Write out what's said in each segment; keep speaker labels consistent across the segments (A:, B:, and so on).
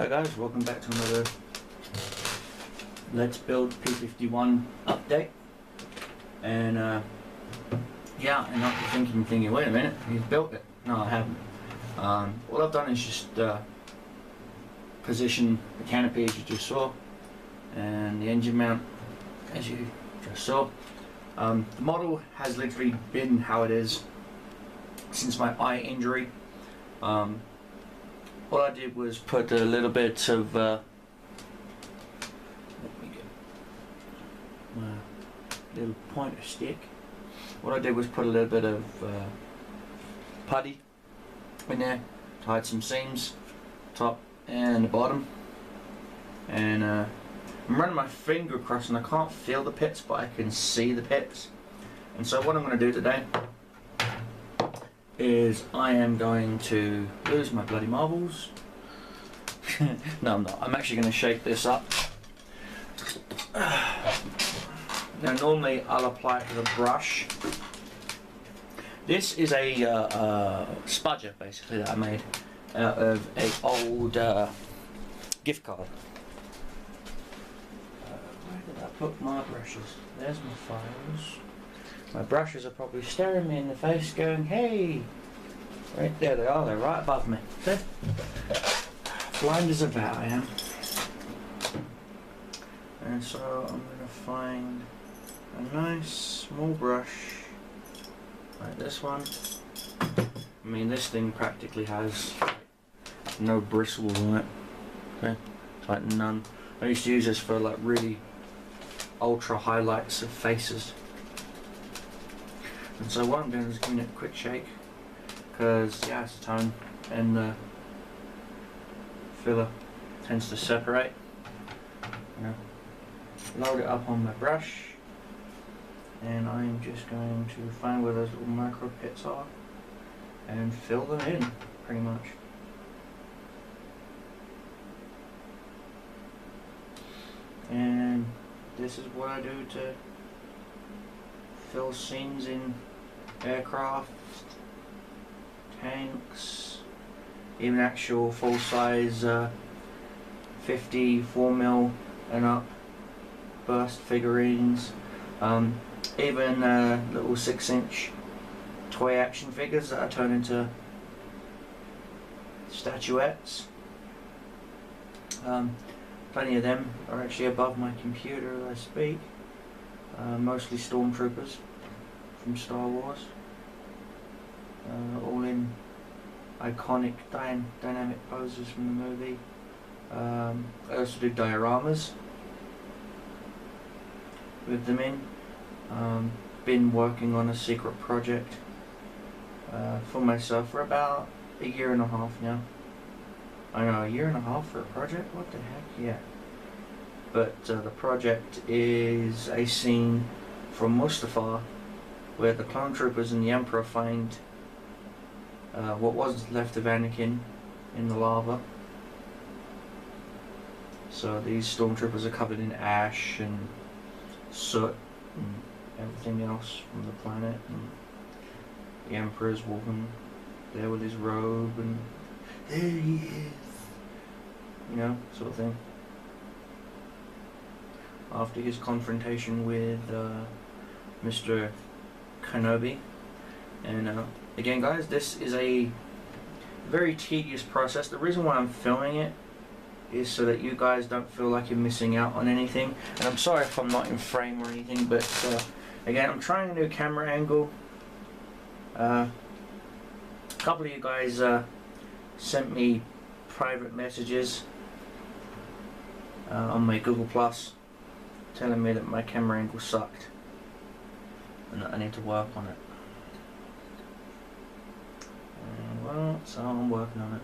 A: Hi guys, welcome back to another Let's Build P51 update. And yeah, and I'm thinking, wait a minute, he's built it. No, I haven't. All I've done is just position the canopy as you just saw, and the engine mount as you just saw. The model has literally been how it is since my eye injury. All I did was put a little bit of let me get my little pointer stick. What I did was put a little bit of putty in there to hide some seams, top and the bottom. And I'm running my finger across and I can't feel the pits, but I can see the pits. And so what I'm going to do today is I am going to lose my bloody marbles. No, I'm not. I'm actually going to shake this up. Now normally I'll apply it with a brush. This is a spudger basically that I made out of an old gift card. Where did I put my brushes? There's my files. My brushes are probably staring me in the face going, hey! Right there they are, they're right above me. See? Blind as a bat I am. And so I'm going to find a nice small brush, like this one. I mean, this thing practically has no bristles on it. Okay? It's like none. I used to use this for like really ultra highlights of faces. And so what I'm doing is giving it a quick shake, because the acetone and the filler tends to separate. Load it up on my brush, and I'm just going to find where those little micro pits are and fill them in, pretty much. And this is what I do to fill seams in aircraft, tanks, even actual full-size 54mm and up burst figurines, even little 6-inch toy action figures that I turn into statuettes. Plenty of them are actually above my computer as I speak. Mostly stormtroopers from Star Wars, all in iconic dynamic poses from the movie. I also do dioramas with them in. Been working on a secret project for myself for about a year and a half now. I know, a year and a half for a project? What the heck? Yeah. But the project is a scene from Mustafar where the clone troopers and the Emperor find what was left of Anakin in the lava. So these stormtroopers are covered in ash and soot and everything else from the planet, and the Emperor's walking there with his robe and there he is, you know, sort of thing. After his confrontation with Mr. Kenobi. And again guys, this is a very tedious process. The reason why I'm filming it is so that you guys don't feel like you're missing out on anything. And I'm sorry if I'm not in frame or anything, but again, I'm trying a new camera angle. A couple of you guys sent me private messages on my Google Plus telling me that my camera angle sucked and that I need to work on it. Well, so I'm working on it.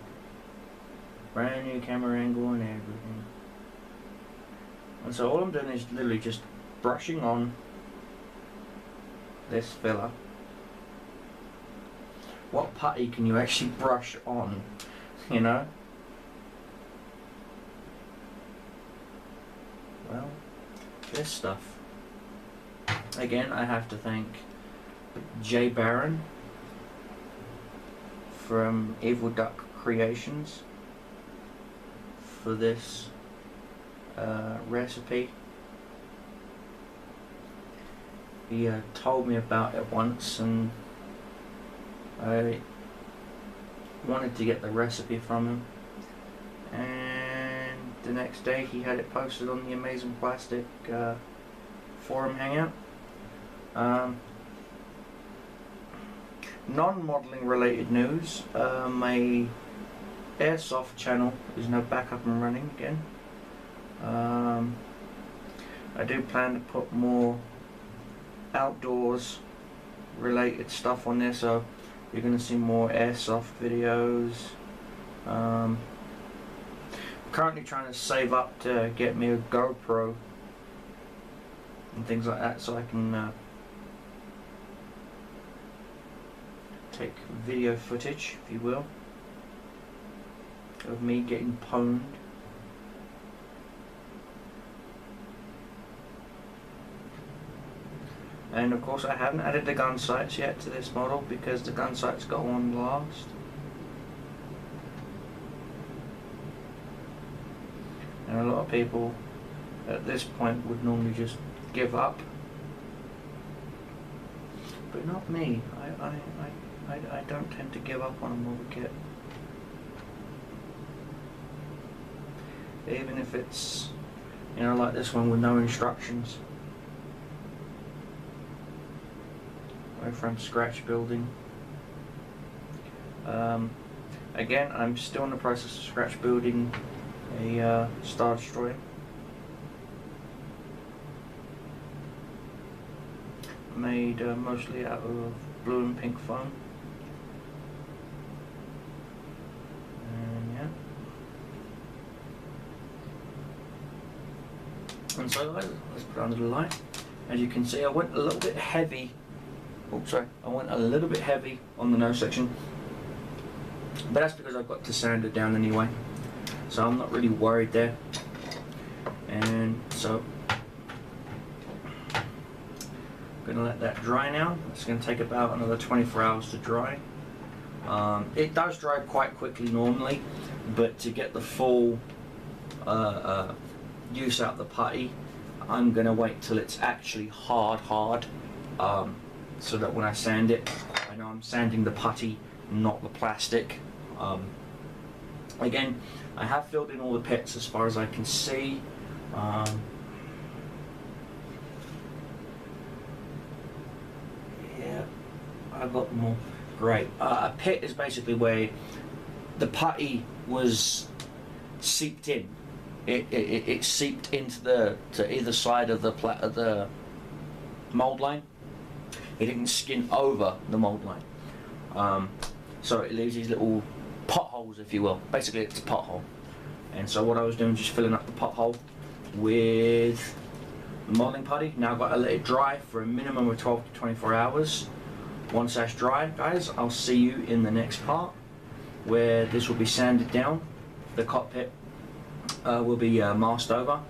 A: Brand new camera angle and everything. And so all I'm doing is literally just brushing on this filler. What putty can you actually brush on, you know? Well, this stuff. Again, I have to thank Jay Barron from Evil Duck Creations for this recipe. He told me about it once, and I wanted to get the recipe from him, and the next day he had it posted on the Amazing Plastic forum hangout. Non-modelling related news, my airsoft channel is now back up and running again. I do plan to put more outdoors related stuff on there, so you're going to see more airsoft videos. Currently trying to save up to get me a GoPro and things like that, so I can take video footage, if you will, of me getting pwned. And of course I haven't added the gun sights yet to this model because the gun sights go on last. And a lot of people at this point would normally just give up, but not me. I don't tend to give up on a model kit, even if it's, you know, like this one with no instructions. Way from scratch building. Again, I'm still in the process of scratch building a Star Destroyer. Made mostly out of blue and pink foam. And yeah. And so let's put it under the light. As you can see, I went a little bit heavy. Oh, sorry. I went a little bit heavy on the nose section, but that's because I've got to sand it down anyway, so I'm not really worried there. And so I'm gonna let that dry now. It's gonna take about another 24 hours to dry. It does dry quite quickly normally, but to get the full use out the putty, I'm gonna wait till it's actually hard. So that when I sand it, I know I'm sanding the putty, not the plastic. Again, I have filled in all the pits as far as I can see. Yeah, I got them all. Great. A pit is basically where the putty was seeped in. It seeped into to either side of the mold line. It didn't skin over the mold line, so it leaves these little potholes, if you will. Basically, it's a pothole. And so what I was doing was just filling up the pothole with molding putty. Now I've got to let it dry for a minimum of 12 to 24 hours. Once that's dry, guys, I'll see you in the next part where this will be sanded down. The cockpit will be masked over,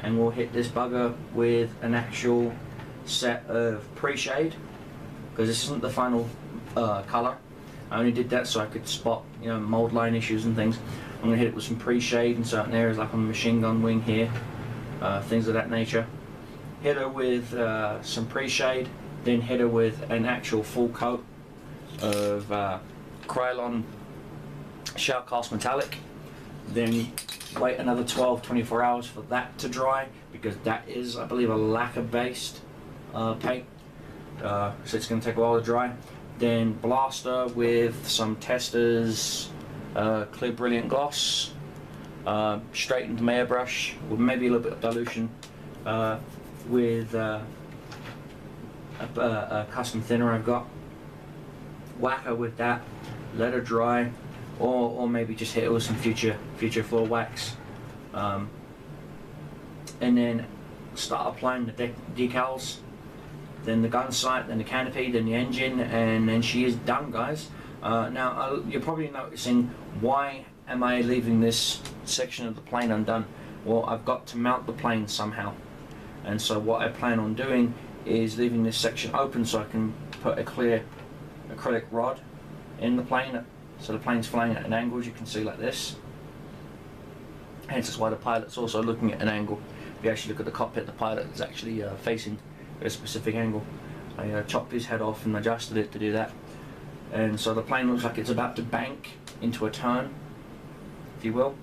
A: and we'll hit this bugger with an actual set of pre-shade, because this isn't the final colour. I only did that so I could spot, you know, mold line issues and things. I'm going to hit it with some pre-shade in certain areas, like on the machine gun wing here, things of that nature. Hit her with some pre-shade, then hit her with an actual full coat of Krylon shell cast metallic. Then wait another 12-24 hours for that to dry, because that is, I believe, a lacquer based paint, so it's going to take a while to dry. Then blaster with some Testors clear brilliant gloss, straightened airbrush with maybe a little bit of dilution, with a custom thinner I've got. Whack her with that, let her dry, or maybe just hit it with some future floor wax, and then start applying the decals, then the gun sight, then the canopy, then the engine, and then she is done, guys. Now you're probably noticing, why am I leaving this section of the plane undone? Well, I've got to mount the plane somehow, and so what I plan on doing is leaving this section open so I can put a clear acrylic rod in the plane, so the plane's flying at an angle, as you can see, like this. Hence that's why the pilot's also looking at an angle. If you actually look at the cockpit, the pilot is actually facing at a specific angle. I chopped his head off and adjusted it to do that. And so the plane looks like it's about to bank into a turn, if you will.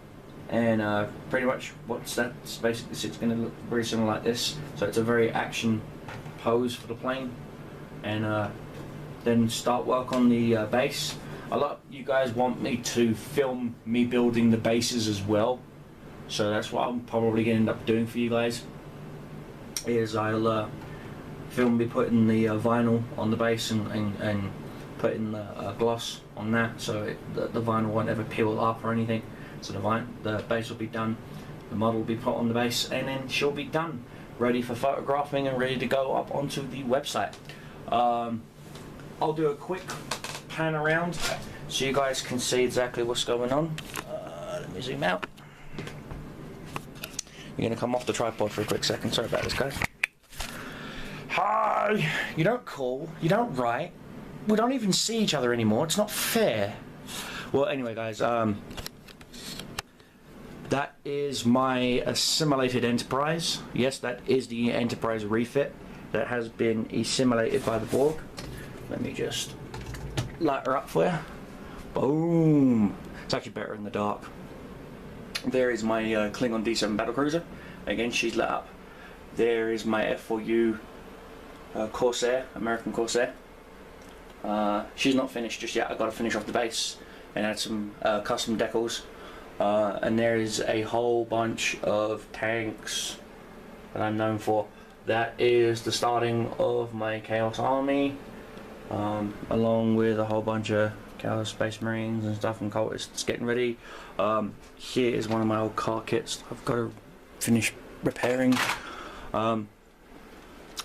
A: And pretty much that's basically, it's going to look very similar like this. So it's a very action pose for the plane. And then start work on the base. A lot of you guys want me to film me building the bases as well. So that's what I'm probably going to end up doing for you guys. Is I'll film me putting the vinyl on the base and putting the gloss on that, so the vinyl won't ever peel up or anything. So the base will be done, the model will be put on the base, and then she'll be done, ready for photographing and ready to go up onto the website. I'll do a quick pan around so you guys can see exactly what's going on. Let me zoom out. You're going to come off the tripod for a quick second. Sorry about this, guys. Hi! You don't call, you don't write, we don't even see each other anymore. It's not fair. Well, anyway, guys, that is my assimilated Enterprise. Yes, that is the Enterprise refit that has been assimilated by the Borg. Let me just light her up for you. Boom! It's actually better in the dark. There is my Klingon D7 battlecruiser. Again, she's lit up. There is my F4U Corsair, American Corsair. She's not finished just yet. I've got to finish off the base and add some custom decals. And there is a whole bunch of tanks that I'm known for. That is the starting of my Chaos Army, along with a whole bunch of Chaos Space Marines and stuff and cultists getting ready. Here is one of my old car kits I've got to finish repairing.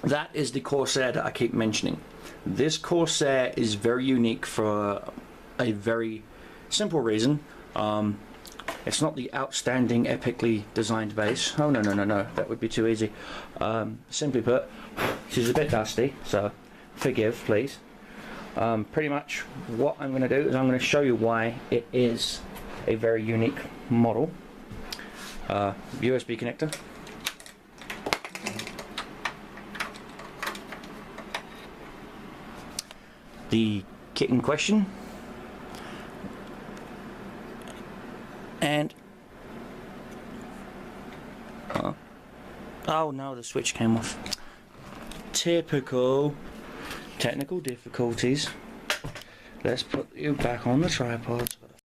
A: That is the Corsair that I keep mentioning. This Corsair is very unique for a very simple reason. It's not the outstanding, epically designed base. Oh no, that would be too easy. Simply put, she's a bit dusty, so forgive, please. Pretty much what I'm going to do is I'm going to show you why it is a very unique model. USB connector. The kit in question, and oh no, the switch came off. Typical technical difficulties. Let's put you back on the tripod.